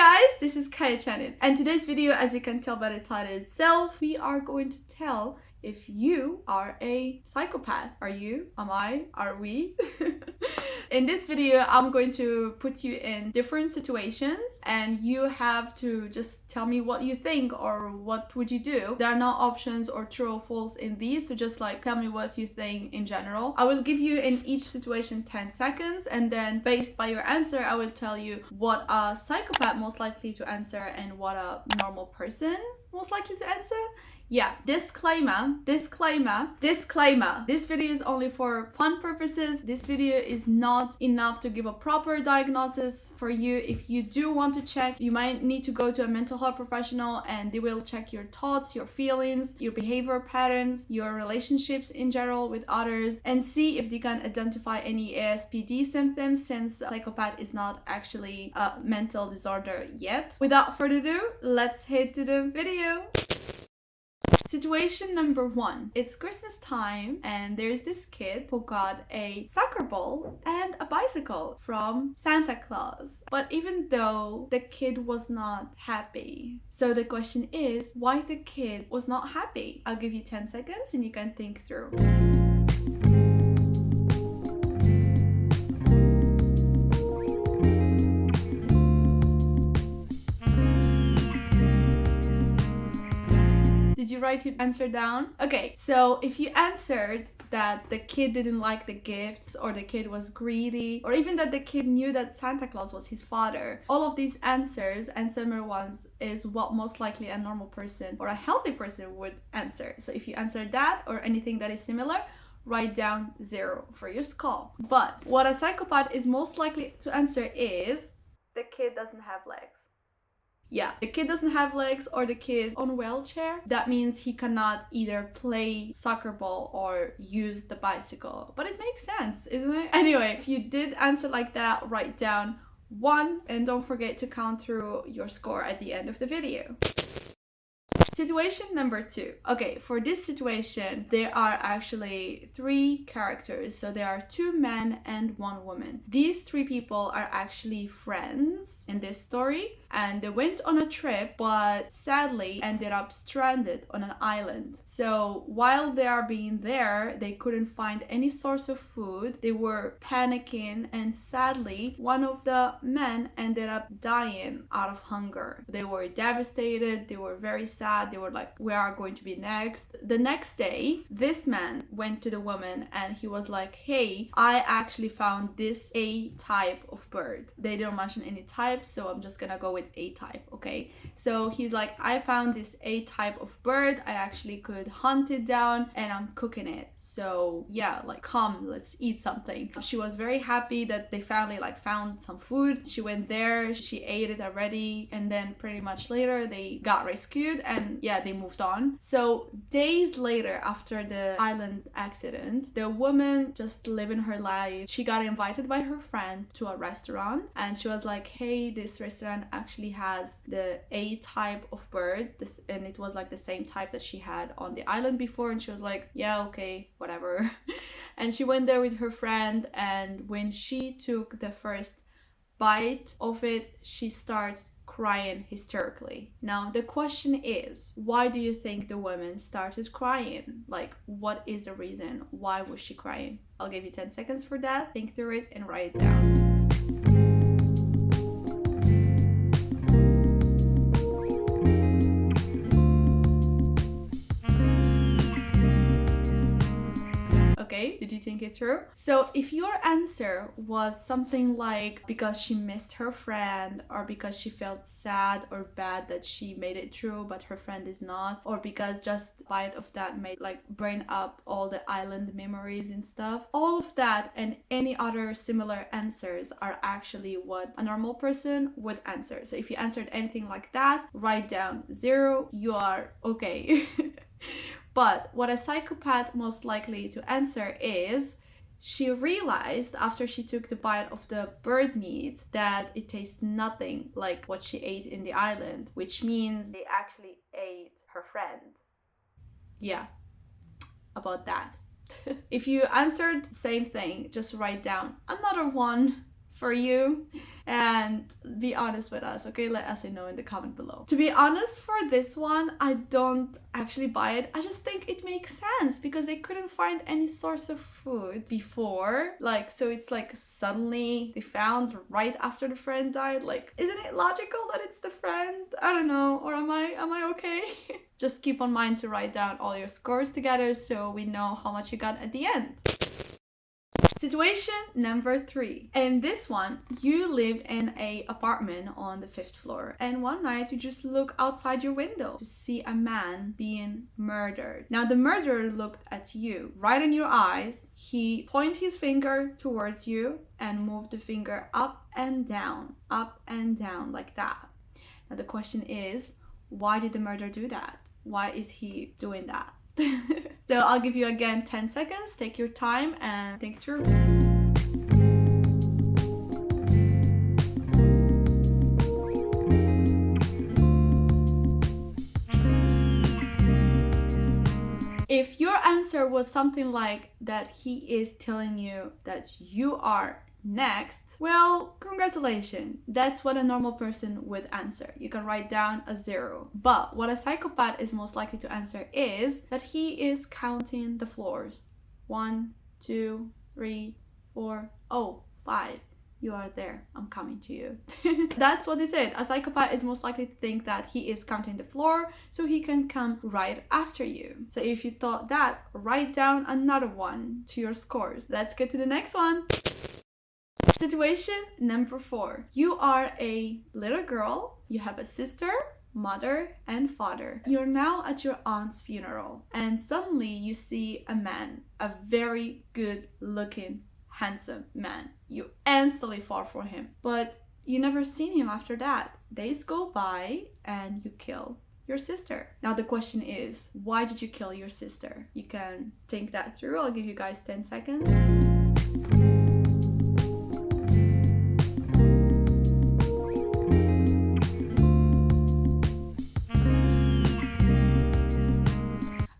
guys, this is Kaya Chanin, and today's video, as you can tell by the title itself, we are going to tell if you are a psychopath. Are you? Am I? Are we? In this video, I'm going to put you in different situations and you have to just tell me what you think or what would you do. There are no options or true or false in these, so just like tell me what you think in general. I will give you in each situation 10 seconds and then based by your answer, I will tell you what a psychopath most likely to answer and what a normal person most likely to answer. Yeah, disclaimer. This video is only for fun purposes. This video is not enough to give a proper diagnosis for you. If you do want to check, you might need to go to a mental health professional and they will check your thoughts, your feelings, your behavior patterns, your relationships in general with others, and see if they can identify any ASPD symptoms, since psychopath is not actually a mental disorder yet. Without further ado, let's head to the video. Situation number 1. It's Christmas time and there's this kid who got a soccer ball and a bicycle from Santa Claus. But even though the kid was not happy. So the question is, why the kid was not happy? I'll give you 10 seconds and you can think through. Did you write your answer down? Okay, so if you answered that the kid didn't like the gifts, or the kid was greedy, or even that the kid knew that Santa Claus was his father, all of these answers and similar ones is what most likely a normal person or a healthy person would answer. So if you answered that or anything that is similar, write down 0 for your skull. But what a psychopath is most likely to answer is the kid doesn't have legs. Yeah, the kid doesn't have legs or the kid on a wheelchair. That means he cannot either play soccer ball or use the bicycle. But it makes sense, isn't it? Anyway, if you did answer like that, write down 1 and don't forget to count through your score at the end of the video. Situation number 2. Okay, for this situation, there are actually 3 characters. So there are 2 men and 1 woman. These 3 people are actually friends in this story. And they went on a trip, but sadly ended up stranded on an island. So while they are being there, they couldn't find any source of food. They were panicking, and sadly, one of the men ended up dying out of hunger. They were devastated. They were very sad. They were like, we are going to be next. The next day, this man went to the woman and he was like, hey, I actually found this A type of bird. They didn't mention any type, so I'm just gonna go with A type, okay? So he's like, I found this A type of bird. I actually could hunt it down and I'm cooking it. So yeah, like, come, let's eat something. She was very happy that they finally found some food. She went there, she ate it already, and then pretty much later they got rescued and yeah, they moved on. So days later, after the island accident, the woman just living her life. She got invited by her friend to a restaurant and she was like, hey, this restaurant actually has the A type of bird, and it was like the same type that she had on the island before, and she was like, yeah, okay, whatever. And she went there with her friend, and when she took the first bite of it, she starts crying hysterically. Now the question is, why do you think the woman started crying? Like, what is the reason? Why was she crying? I'll give you 10 seconds for that. Think through it and write it down. Okay, did you think it through? So if your answer was something like because she missed her friend, or because she felt sad or bad that she made it through but her friend is not, or because just bite of that made bring up all the island memories and stuff, all of that and any other similar answers are actually what a normal person would answer. So if you answered anything like that, write down 0. You are okay. But what a psychopath most likely to answer is, she realized after she took the bite of the bird meat that it tastes nothing like what she ate in the island, which means they actually ate her friend. Yeah, about that. If you answered same thing, just write down another 1 for you. And be honest with us, okay? Let us know in the comment below. To be honest, for this one, I don't actually buy it. I just think it makes sense because they couldn't find any source of food before. Like, so it's like suddenly they found right after the friend died. Like, isn't it logical that it's the friend? I don't know. Or am I okay? Just keep on mind to write down all your scores together so we know how much you got at the end. Situation number 3. In this one, you live in an apartment on the 5th floor, and one night you just look outside your window to see a man being murdered. Now the murderer looked at you right in your eyes. He pointed his finger towards you and moved the finger up and down like that. Now the question is, why did the murderer do that? Why is he doing that? So I'll give you again 10 seconds. Take your time and think through. If your answer was something like that he is telling you that you are next, well, congratulations. That's what a normal person would answer. You can write down a 0. But what a psychopath is most likely to answer is that he is counting the floors. 1, 2, 3, 4, 5. You are there. I'm coming to you. That's what they said. A psychopath is most likely to think that he is counting the floor so he can come right after you. So if you thought that, write down another one to your scores. Let's get to the next one. Situation number 4. You are a little girl. You have a sister, mother, and father. You're now at your aunt's funeral, and suddenly you see a man, a very good looking, handsome man. You instantly fall for him, but you never seen him after that. Days go by and you kill your sister. Now the question is, why did you kill your sister? You can think that through. I'll give you guys 10 seconds.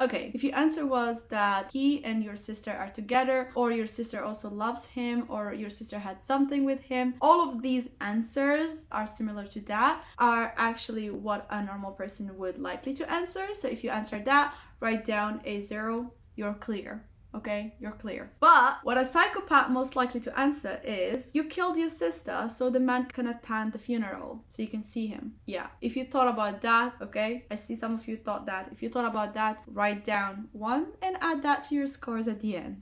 Okay, if your answer was that he and your sister are together, or your sister also loves him, or your sister had something with him, all of these answers are similar to that, are actually what a normal person would likely to answer. So if you answered that, write down a 0, you're clear. Okay, you're clear. But what a psychopath most likely to answer is, you killed your sister so the man can attend the funeral so you can see him. Yeah, if you thought about that, okay, I see some of you thought that. If you thought about that, write down 1 and add that to your scores at the end.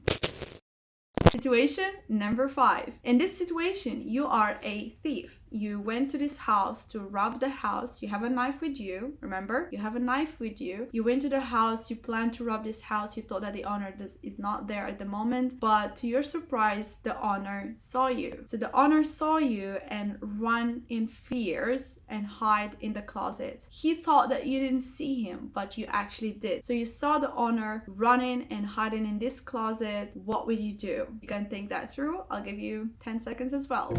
Situation number 5. In this situation, you are a thief. You went to this house to rob the house. You have a knife with you. Remember, you have a knife with you. You went to the house. You planned to rob this house. You thought that the owner is not there at the moment. But to your surprise, the owner saw you. So the owner saw you and ran in fears and hide in the closet. He thought that you didn't see him, but you actually did. So you saw the owner running and hiding in this closet. What would you do? You can think that through. I'll give you 10 seconds as well.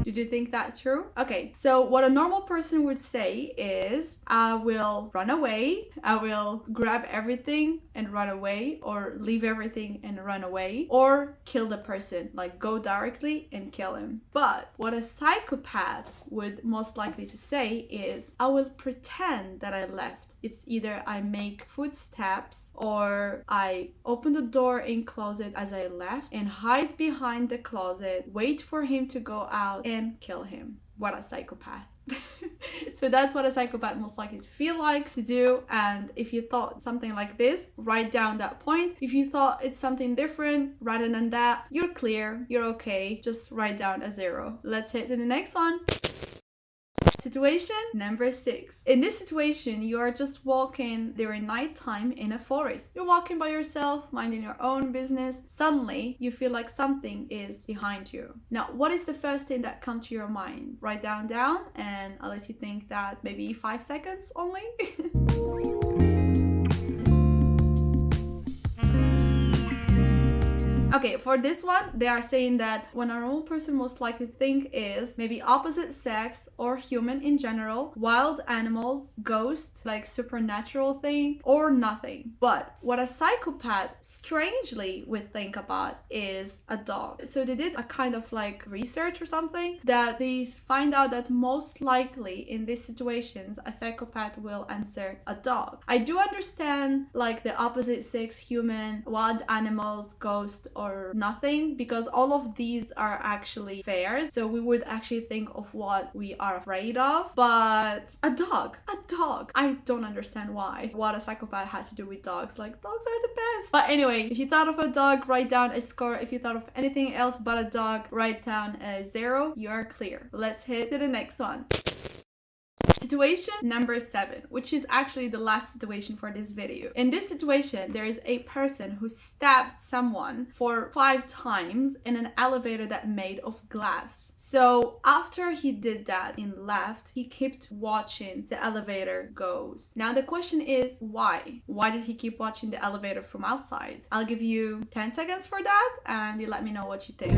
Did you think that through? Okay, so what a normal person would say is, I will run away, I will grab everything and run away, or leave everything and run away, or kill the person, like go directly and kill him. But what a psychopath would most likely to say is, I will pretend that I left. It's either I make footsteps or I open the door and close it as I left and hide behind the closet, wait for him to go out and kill him. What a psychopath. So that's what a psychopath most likely to feel like to do. And if you thought something like this, write down that point. If you thought it's something different rather than that, you're clear, you're okay. Just write down a 0. Let's hit to the next one. Situation number 6. In this situation, you are just walking during nighttime in a forest. You're walking by yourself, minding your own business. Suddenly, you feel like something is behind you. Now, what is the first thing that comes to your mind? Write down, and I'll let you think that maybe 5 seconds only. Okay, for this one, they are saying that when a normal person most likely think is maybe opposite sex or human in general, wild animals, ghosts, like supernatural thing, or nothing. But what a psychopath strangely would think about is a dog. So they did a kind of like research or something that they find out that most likely in these situations a psychopath will answer a dog. I do understand like the opposite sex, human, wild animals, ghost, or nothing, because all of these are actually fair, so we would actually think of what we are afraid of. But a dog, I don't understand what a psychopath had to do with dogs. Like, dogs are the best. But anyway, if you thought of a dog, write down a score. If you thought of anything else but a dog, write down a 0. You are clear. Let's hit to the next one. Situation number 7, which is actually the last situation for this video. In this situation, there is a person who stabbed someone for 5 times in an elevator that made of glass. So after he did that and left, he kept watching the elevator goes. Now the question is why? Why did he keep watching the elevator from outside? I'll give you 10 seconds for that and you let me know what you think.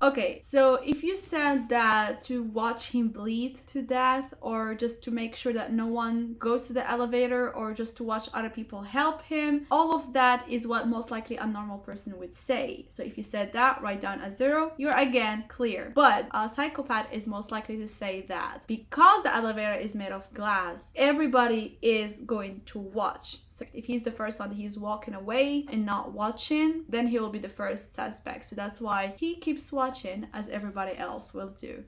Okay, so if you said that to watch him bleed to death, or just to make sure that no one goes to the elevator, or just to watch other people help him, all of that is what most likely a normal person would say. So if you said that, write down a 0. You're again clear. But a psychopath is most likely to say that because the elevator is made of glass, everybody is going to watch. So if he's the first one, he's walking away and not watching, then he will be the first suspect. So that's why he keeps watching as everybody else will do.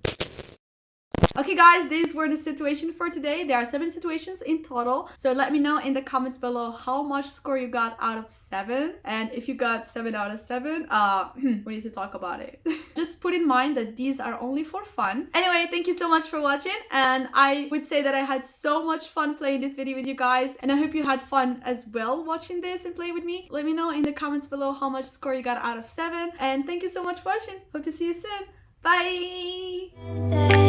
Okay guys, these were the situations for today. There are 7 situations in total. So let me know in the comments below how much score you got out of 7. And if you got 7 out of 7, we need to talk about it. Just put in mind that these are only for fun. Anyway, thank you so much for watching. And I would say that I had so much fun playing this video with you guys. And I hope you had fun as well watching this and play with me. Let me know in the comments below how much score you got out of 7. And thank you so much for watching. Hope to see you soon. Bye!